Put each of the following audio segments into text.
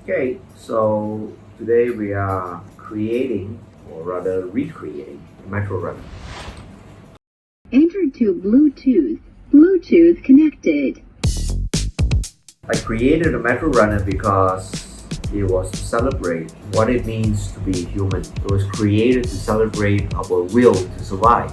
Okay, so today we are creating, or rather recreating, a Metrorunner. Enter to Bluetooth. Bluetooth connected. I created a Metrorunner because it was to celebrate what it means to be human. It was created to celebrate our will to survive.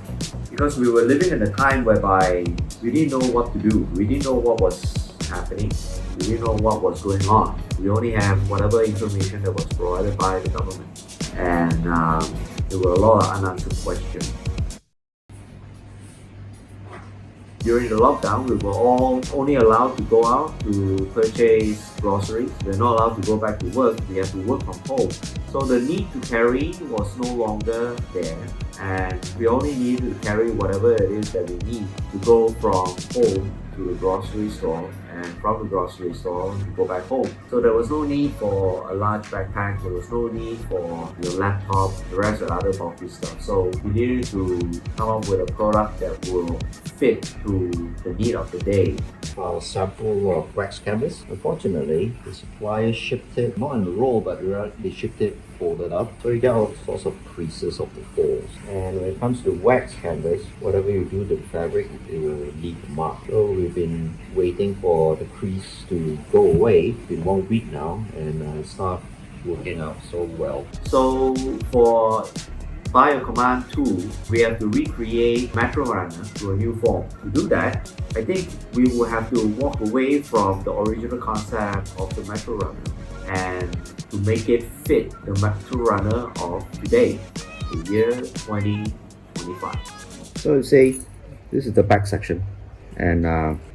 Because we were living in a time whereby we didn't know what to do. We didn't know what was happening. We didn't know what was going on. We only have whatever information that was provided by the government. And there were a lot of unanswered questions. During the lockdown, we were all only allowed to go out to purchase groceries. We're not allowed to go back to work. We have to work from home. So the need to carry was no longer there. And we only need to carry whatever it is that we need to go from home to the grocery store, and from the grocery store to go back home. So there was no need for a large backpack, there was no need for your laptop, the rest of the other bulky stuff. So we needed to come up with a product that will fit to the need of the day. Our sample of wax canvas. Unfortunately, the supplier shipped it not in a roll, but they shipped it folded up. So you get all sorts of creases of the folds. And when it comes to wax canvas, whatever you do to the fabric, it will leave a mark. So we've been waiting for the crease to go away. It's been 1 week now, and it's not working out so well. So for By Your Command 2, we have to recreate Metrorunner to a new form. To do that, I think we will have to walk away from the original concept of the Metrorunner and to make it fit the Metrorunner of today, the year 2025. So say this is the back section, and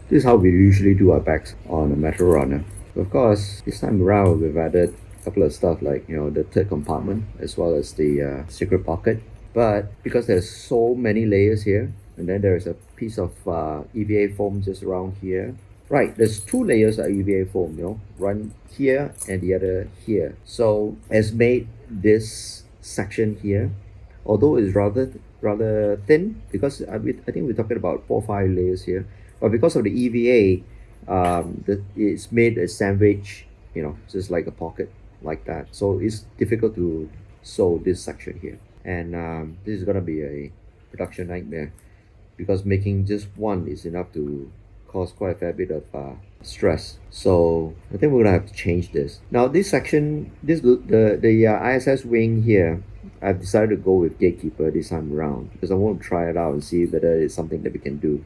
this is how we usually do our backs on a Metrorunner. Of course, this time around we've added couple of stuff like the third compartment as well as the secret pocket, but because there's so many layers here, and then there's a piece of EVA foam just around here. Right, there's 2 layers of EVA foam, one here and the other here. So it's made this section here, although it's rather thin, because I think we're talking about 4 or 5 layers here, but because of the EVA, it's made a sandwich, just like a pocket like that. So it's difficult to sew this section here, and this is gonna be a production nightmare, because making just one is enough to cause quite a fair bit of stress. So I think we're gonna have to change this. Now this section, the ISS wing here, I've decided to go with Gatekeeper this time around because I want to try it out and see whether it's something that we can do.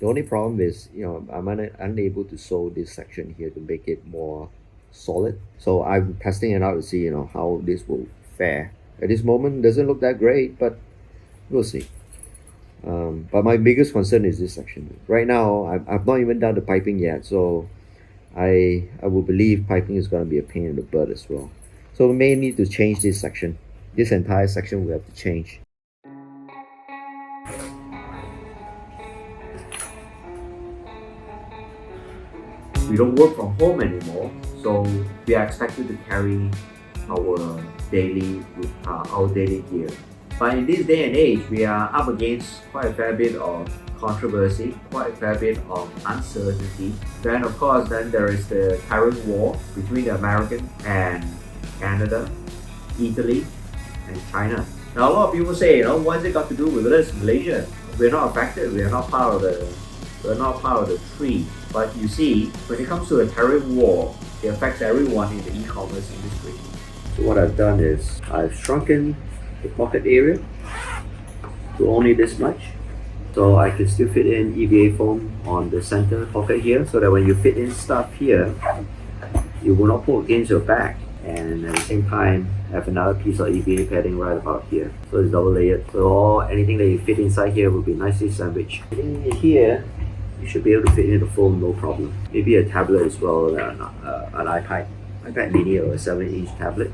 The only problem is, I'm unable to sew this section here to make it more solid. So I'm testing it out to see, how this will fare. At this moment, doesn't look that great, but we'll see. But my biggest concern is this section. Right now, I've not even done the piping yet, so I will believe piping is going to be a pain in the butt as well. So we may need to change this section. This entire section we have to change. We don't work from home anymore, so we are expected to carry our daily gear. But in this day and age, we are up against quite a fair bit of controversy, quite a fair bit of uncertainty. Then of course, there is the tariff war between the American and Canada, Italy, and China. Now a lot of people say, what's it got to do with us, Malaysia? We're not affected. We're not part of the tree. But you see, when it comes to a tariff war, it affects everyone in the e-commerce industry. So what I've done is I've shrunken the pocket area to only this much, so I can still fit in EVA foam on the center pocket here, so that when you fit in stuff here, it will not pull against your back, and at the same time have another piece of EVA padding right about here. So it's double layered, so anything that you fit inside here will be nicely sandwiched. In here, you should be able to fit in the foam no problem. Maybe a tablet as well, an iPad mini or a 7-inch tablet.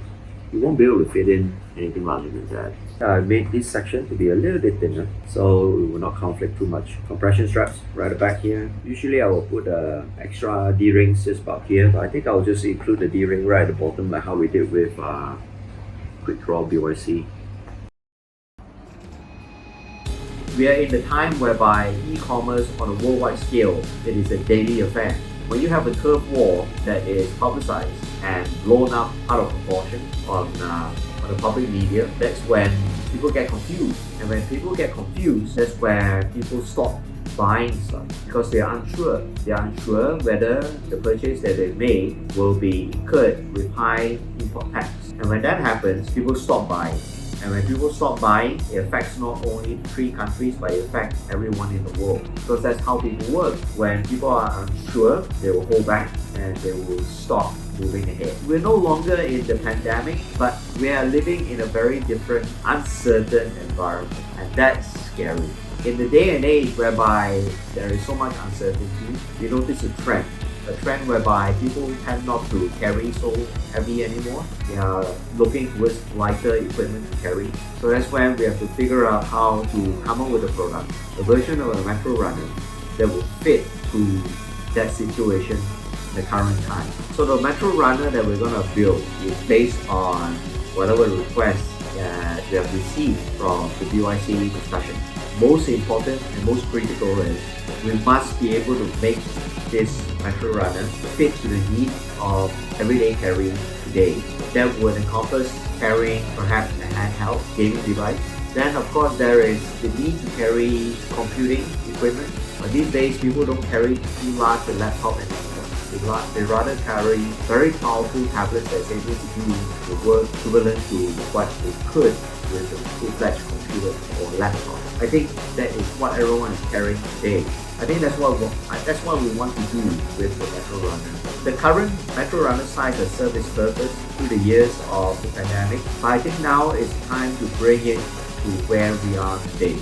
You won't be able to fit in anything larger than that. I made this section to be a little bit thinner, so it will not conflict too much. Compression straps right back here. Usually I will put extra D-rings just about here, but I think I'll just include the D-ring right at the bottom, like how we did with Quick Draw BYC. We are in the time whereby e-commerce on a worldwide scale, it is a daily affair. when you have a curved wall that is publicized and blown up out of proportion on the public media, that's when people get confused. And when people get confused, that's where people stop buying stuff because they are unsure. They are unsure whether the purchase that they made will be incurred with high import tax. And when that happens, people stop buying. And when people stop buying, it affects not only 3 countries, but it affects everyone in the world. Because that's how people work. When people are unsure, they will hold back and they will stop moving ahead. We're no longer in the pandemic, but we are living in a very different, uncertain environment. And that's scary. In the day and age whereby there is so much uncertainty, you notice a trend whereby people tend not to carry so heavy anymore. They are looking towards lighter equipment to carry. So that's when we have to figure out how to come up with a product, a version of a Metrorunner that will fit to that situation in the current time. So the Metrorunner that we're going to build is based on whatever requests that we have received from the BYC discussion. Most important and most critical is we must be able to make this Metrorunner fit to the needs of everyday carrying today. That would encompass carrying perhaps a handheld gaming device. Then of course there is the need to carry computing equipment. But these days people don't carry too large a laptop anymore. They rather carry very powerful tablets that's able to do the work equivalent to what they could with a full-fledged computer or laptop. I think that is what everyone is carrying today. I think that's what we want to do with the Metrorunner. The current Metrorunner size has served its purpose through the years of the pandemic, but I think now it's time to bring it to where we are today.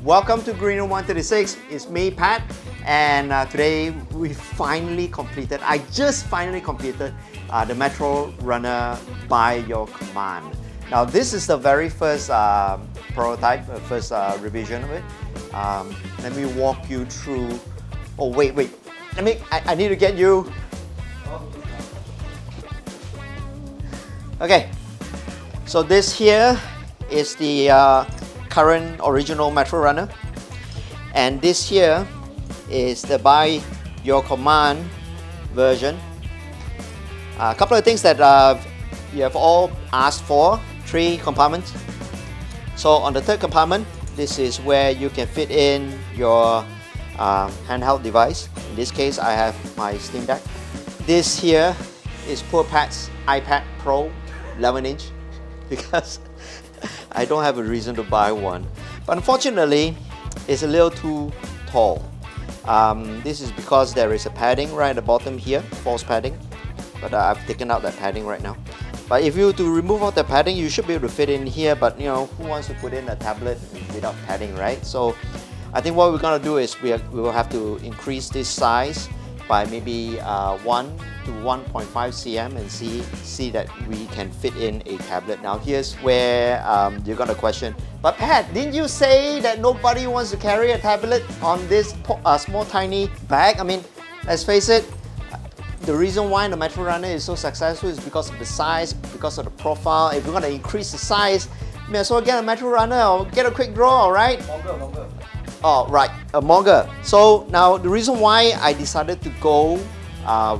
Welcome to Greenroom136. It's me, Pat, and today we finally completed, I just finally completed the Metrorunner By Your Command. Now this is the very first prototype, first revision of it. Let me walk you through, oh wait, I need to get you. Okay, so this here is the current original Metrorunner, and this here is the By Your Command version. A couple of things that you have all asked for: 3 compartments. So on the 3rd compartment, this is where you can fit in your handheld device. In this case, I have my Steam Deck. This here is poor Pat's iPad Pro 11-inch because I don't have a reason to buy one, but unfortunately it's a little too tall. This is because there is a padding right at the bottom here, false padding, but I've taken out that padding right now. But if you were to remove out the padding, you should be able to fit in here, but you know, who wants to put in a tablet without padding, right? So I think what we're going to do is we will have to increase this size by maybe 1 to 1.5 cm and see that we can fit in a tablet. Now here's where you're gonna question, but Pat, didn't you say that nobody wants to carry a tablet on this small tiny bag? I mean, let's face it, the reason why the Metrorunner is so successful is because of the size, because of the profile. If you're gonna increase the size, you may as well get a Metrorunner or get a quick draw, right? Longer. Oh, right, a Mogger. So now the reason why I decided to go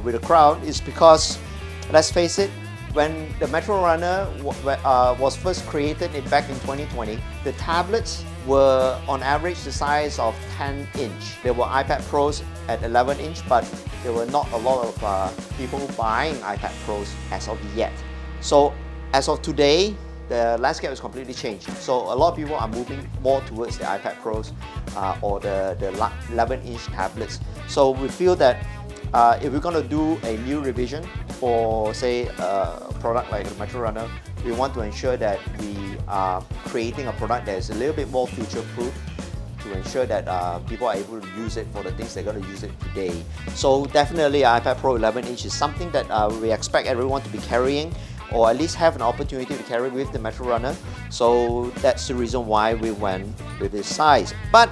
with a crowd is because, let's face it, when the Metrorunner was first created back in 2020, the tablets were on average the size of 10-inch. There were iPad Pros at 11-inch, but there were not a lot of people buying iPad Pros as of yet. So as of today, the landscape has completely changed. So a lot of people are moving more towards the iPad Pros or the 11-inch tablets. So we feel that if we're going to do a new revision for, say, a product like the Metrorunner, we want to ensure that we are creating a product that is a little bit more future-proof to ensure that people are able to use it for the things they're going to use it today. So definitely iPad Pro 11-inch is something that we expect everyone to be carrying. or at least have an opportunity to carry with the Metrorunner. So that's the reason why we went with this size. But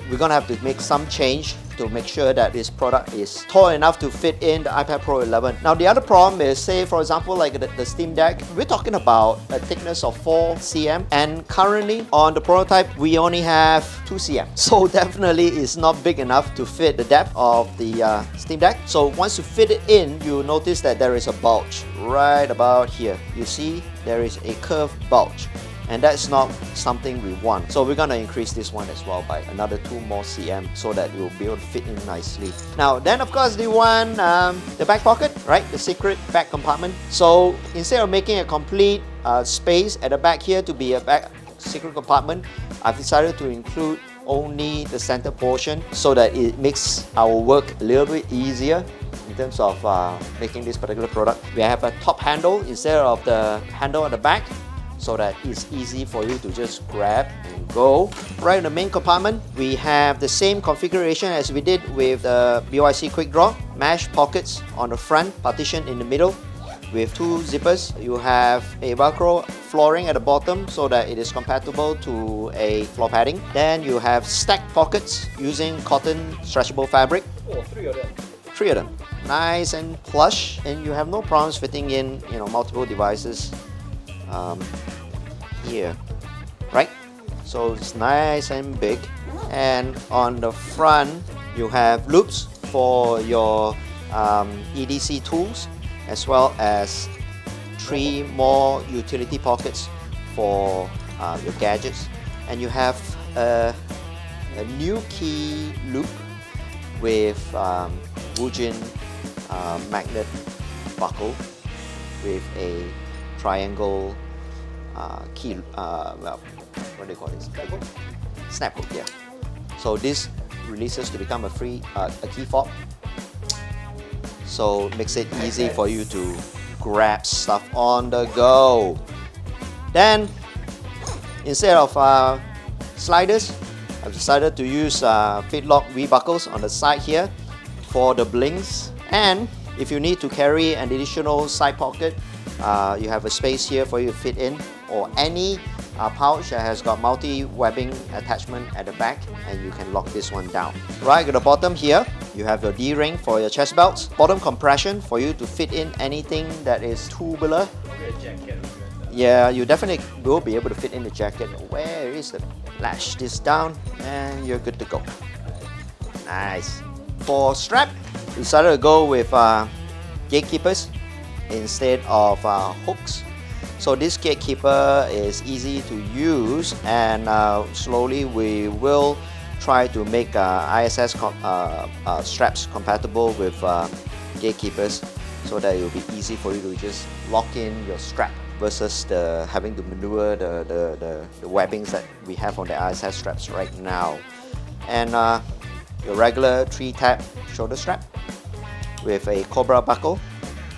we're gonna have to make some change to make sure that this product is tall enough to fit in the iPad Pro 11. Now the other problem is, say for example like the Steam Deck, we're talking about a thickness of 4 cm, and currently on the prototype we only have 2 cm. So definitely it's not big enough to fit the depth of the Steam Deck. So once you fit it in, you notice that there is a bulge right about here. You see there is a curved bulge, and that's not something we want. So we're gonna increase this one as well by another 2 more cm so that it will be able to fit in nicely. Now then of course the one, the back pocket, right? The secret back compartment. So instead of making a complete space at the back here to be a back secret compartment, I've decided to include only the center portion so that it makes our work a little bit easier in terms of making this particular product. We have a top handle instead of the handle at the back, so that it's easy for you to just grab and go. Right in the main compartment, we have the same configuration as we did with the BYC Quick Draw. Mesh pockets on the front, partition in the middle with 2 zippers. You have a Velcro flooring at the bottom so that it is compatible to a floor padding. Then you have stacked pockets using cotton stretchable fabric. Oh, 3 of them. 3 of them. Nice and plush, and you have no problems fitting in, you know, multiple devices here, right? So it's nice and big. And on the front you have loops for your EDC tools, as well as 3 more utility pockets for your gadgets. And you have a new key loop with Woojin magnet buckle with a triangle key, well, what do you call this? Snap hook, yeah. So this releases to become a key fob. So it makes it easy for you to grab stuff on the go. Then, instead of sliders, I've decided to use Fitlock V-buckles on the side here for the blinks. And if you need to carry an additional side pocket, you have a space here for you to fit in, or any pouch that has got multi-webbing attachment at the back, and you can lock this one down. Right at the bottom here, you have your D-ring for your chest belts, bottom compression for you to fit in anything that is tubular. Maybe a jacket. Yeah, you definitely will be able to fit in the jacket. Where is the latch this down and you're good to go. Nice. For strap, we decided to go with gatekeepers instead of hooks. So this gatekeeper is easy to use, and slowly we will try to make ISS straps compatible with gatekeepers, so that it will be easy for you to just lock in your strap versus having to maneuver the webbings that we have on the ISS straps right now. And your regular 3-tab shoulder strap with a Cobra buckle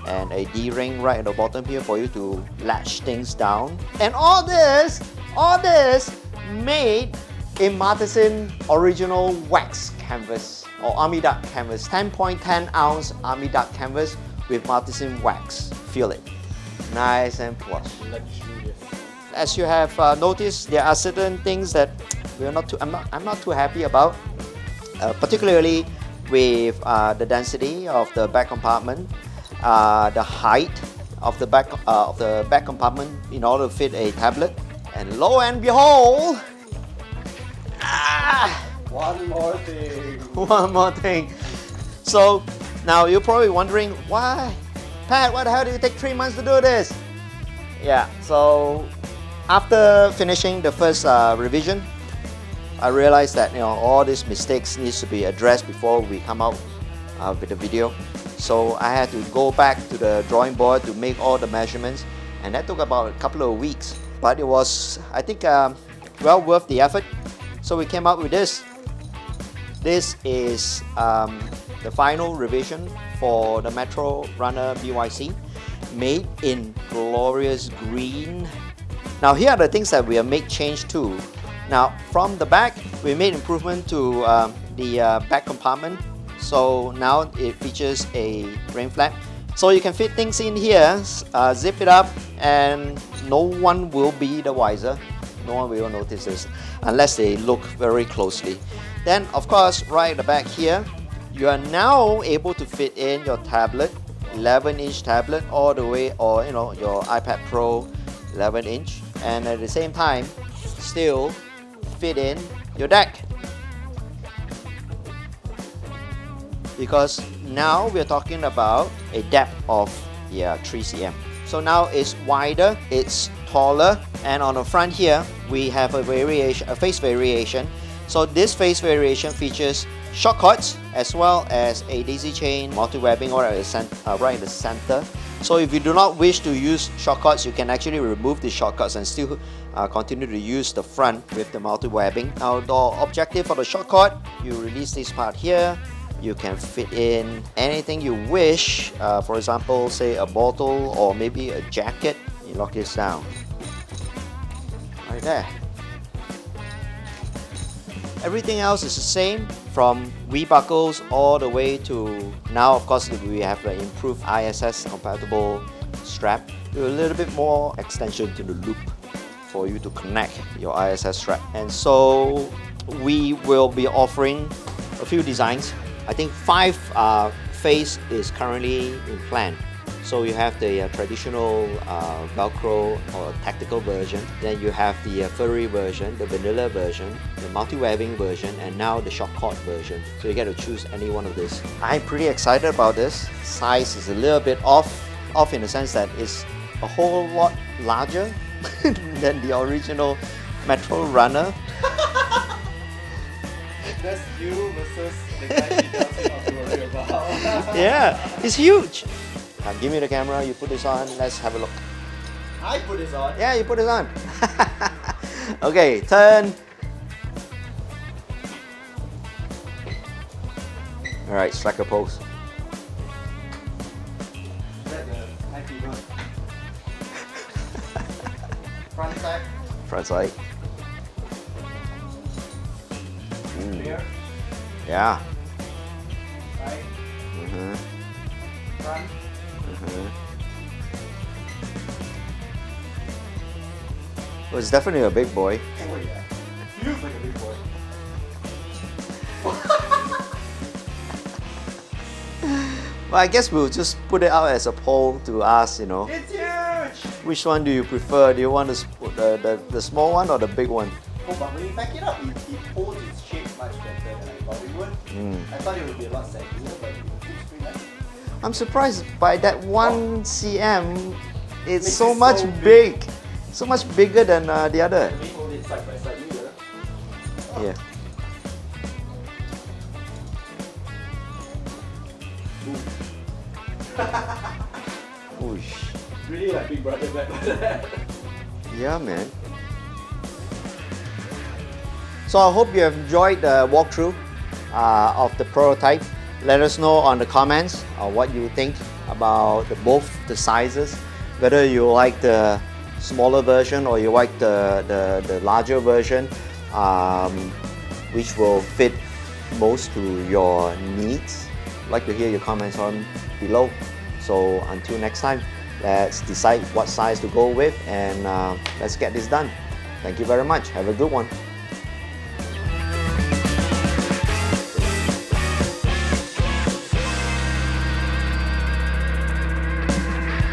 and a D-ring right at the bottom here for you to latch things down. And all this made in Martensin original wax canvas, or Army Duck canvas, 10.10 ounce Army Duck canvas with Martensin wax. Feel it, nice and plush. As you have noticed, there are certain things that I'm not too happy about, particularly with the density of the back compartment. The height of the back compartment in order to fit a tablet, and lo and behold, One more thing. So now you're probably wondering, why, Pat? Why the hell did it take 3 months to do this? Yeah. So after finishing the first revision, I realized that all these mistakes needs to be addressed before we come out with the video. So I had to go back to the drawing board to make all the measurements, and that took about a couple of weeks. But it was, I think, well worth the effort. So we came up with this. This is the final revision for the Metrorunner BYC, made in glorious green. Now here are the things that we have made change to. Now from the back, we made improvement to the back compartment. So now it features a rain flap. So you can fit things in here, zip it up, and no one will be the wiser. No one will notice this unless they look very closely. Then of course, right at the back here, you are now able to fit in your tablet, 11-inch tablet, all the way, or your iPad Pro 11-inch, and at the same time still fit in your deck. Because now we're talking about a depth of 3 cm. So now it's wider, it's taller, and on the front here we have a face variation. So this face variation features shortcuts as well as a daisy chain multi-webbing right in the center. So if you do not wish to use shortcuts, you can actually remove the shortcuts and still continue to use the front with the multi-webbing. Now the objective for the shortcut, you release this part here. You can fit in anything you wish, for example, say a bottle or maybe a jacket. You lock this down right there. Everything else is the same, from V-buckles all the way to now, of course, we have the improved ISS compatible strap with a little bit more extension to the loop for you to connect your ISS strap. And so we will be offering a few designs. I think 5 face is currently in plan. So you have the traditional Velcro or tactical version, then you have the furry version, the vanilla version, the multi-webbing version, and now the shortcut version. So you get to choose any one of these. I'm pretty excited about this. Size is a little bit off in the sense that it's a whole lot larger than the original Metrorunner. That's you versus the guy he doesn't have to worry about. Yeah, it's huge. Give me the camera, you put this on, let's have a look. I put this on. Yeah, you put this on. Okay, turn. Alright, strike a pose. Let the happy one. Front side. Front side. Rear. Yeah. Side. Front. Well, it's definitely a big boy. Oh yeah. Feels like a big boy. Well, I guess we'll just put it out as a poll to ask, It's huge! which one do you prefer? Do you want the small one or the big one? Oh, but when you back it up, it holds its shape much better than I thought it would. I thought it would be a lot saggier, but it's pretty nice. I'm surprised by that 1 cm. It's Makes so it much so big. So much bigger than the other. Let me hold it side by side either. Yeah. Whoosh. Really like Big Brother back like that. Yeah, man. So I hope you have enjoyed the walkthrough of the prototype. Let us know on the comments what you think about both the sizes, whether you like the smaller version or you like the larger version, which will fit most to your needs. I'd like to hear your comments on below. So until next time, let's decide what size to go with, and let's get this done. Thank you very much. Have a good one.